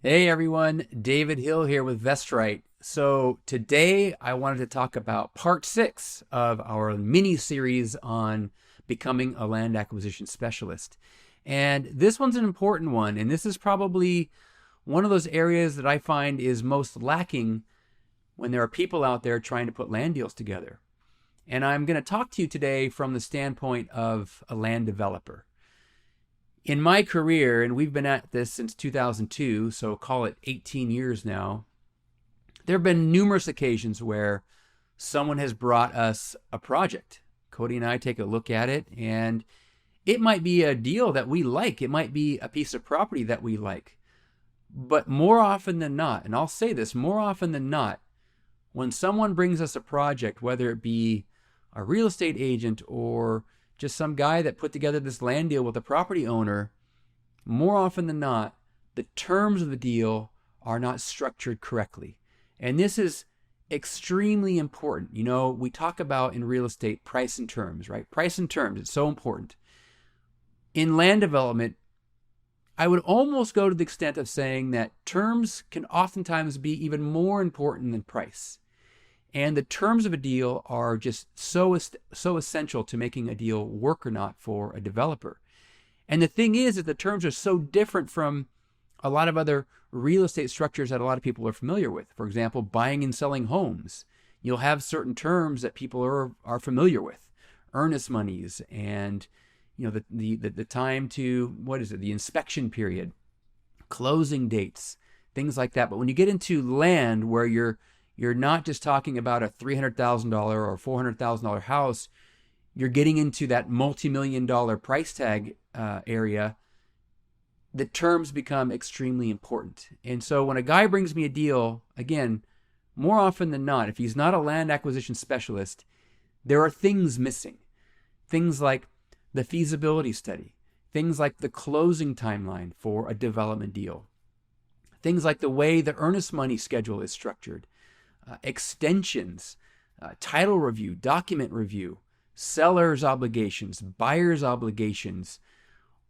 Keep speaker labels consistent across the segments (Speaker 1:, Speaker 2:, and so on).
Speaker 1: Hey everyone, David Hill here with Vestrite. So today I wanted to talk about part six of our mini series on becoming a land acquisition specialist. And this one's an important one, and this is probably one of those areas that I find is most lacking when there are people out there trying to put land deals together. And I'm going to talk to you today from the standpoint of a land developer. In my career, and we've been at this since 2002, so call it 18 years now, there have been numerous occasions where someone has brought us a project. Cody and I take a look at it, and it might be a deal that we like. It might be a piece of property that we like. But more often than not, and I'll say this, more often than not, when someone brings us a project, whether it be a real estate agent or just some guy that put together this land deal with a property owner, more often than not, the terms of the deal are not structured correctly. And this is extremely important. You know, we talk about in real estate price and terms, right? Price and terms, it's so important. In land development, I would almost go to the extent of saying that terms can oftentimes be even more important than price. And the terms of a deal are just so essential to making a deal work or not for a developer. And the thing is that the terms are so different from a lot of other real estate structures that a lot of people are familiar with. For example, buying and selling homes. You'll have certain terms that people are familiar with. Earnest monies and the time to, what is it, the inspection period, closing dates, things like that. But when you get into land where you're not just talking about a $300,000 or $400,000 house, you're getting into that multi-million dollar price tag area. The terms become extremely important. And so when a guy brings me a deal, again, more often than not, if he's not a land acquisition specialist, there are things missing. Things like the feasibility study, things like the closing timeline for a development deal, things like the way the earnest money schedule is structured, extensions, title review, document review, seller's obligations, buyer's obligations.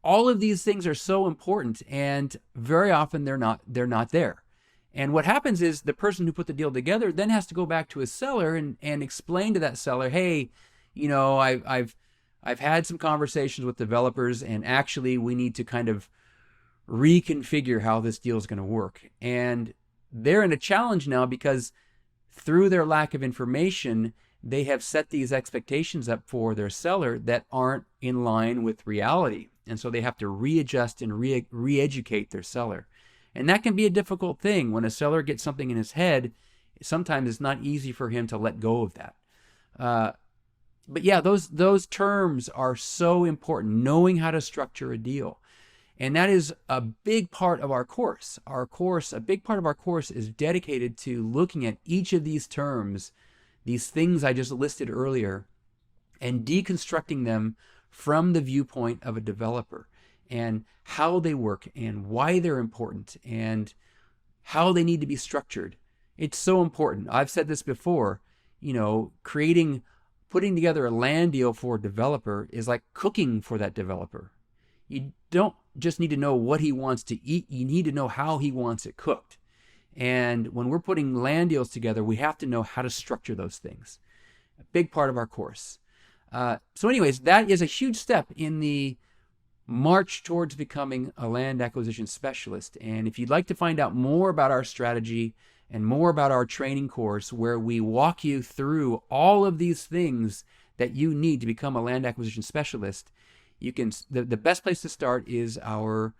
Speaker 1: All of these things are so important, and very often they're not there. And what happens is the person who put the deal together then has to go back to his seller and explain to that seller, hey, I've had some conversations with developers, and actually we need to kind of reconfigure how this deal is going to work. And they're in a challenge now because through their lack of information, they have set these expectations up for their seller that aren't in line with reality. And so they have to readjust and re-educate their seller. And that can be a difficult thing. When a seller gets something in his head, sometimes it's not easy for him to let go of that. But yeah, those terms are so important, knowing how to structure a deal. And that is a big part of our course. A big part of our course is dedicated to looking at each of these terms, these things I just listed earlier, and deconstructing them from the viewpoint of a developer and how they work and why they're important and how they need to be structured. It's so important. I've said this before, putting together a land deal for a developer is like cooking for that developer. You don't just need to know what he wants to eat, you need to know how he wants it cooked. And when we're putting land deals together, we have to know how to structure those things. A big part of our course. So anyways, that is a huge step in the march towards becoming a land acquisition specialist. And if you'd like to find out more about our strategy and more about our training course, where we walk you through all of these things that you need to become a land acquisition specialist, the best place to start is our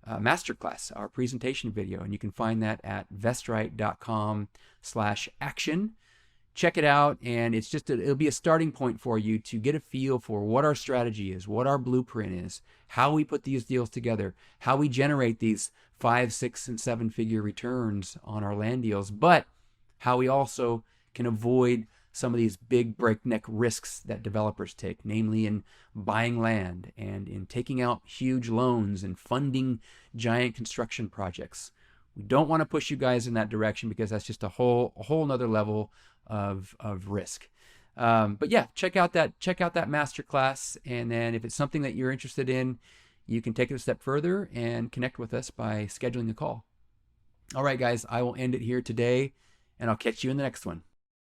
Speaker 1: masterclass, our presentation video, and you can find that at vestrite.com/action. Check it out, and it'll be a starting point for you to get a feel for what our strategy is, what our blueprint is, how we put these deals together, how we generate these 5, 6, and 7-figure returns on our land deals, but how we also can avoid some of these big breakneck risks that developers take, namely in buying land and in taking out huge loans and funding giant construction projects. We don't want to push you guys in that direction because that's just a whole nother level of risk. But yeah, check out that masterclass, and then if it's something that you're interested in, you can take it a step further and connect with us by scheduling a call. All right, guys, I will end it here today, and I'll catch you in the next one.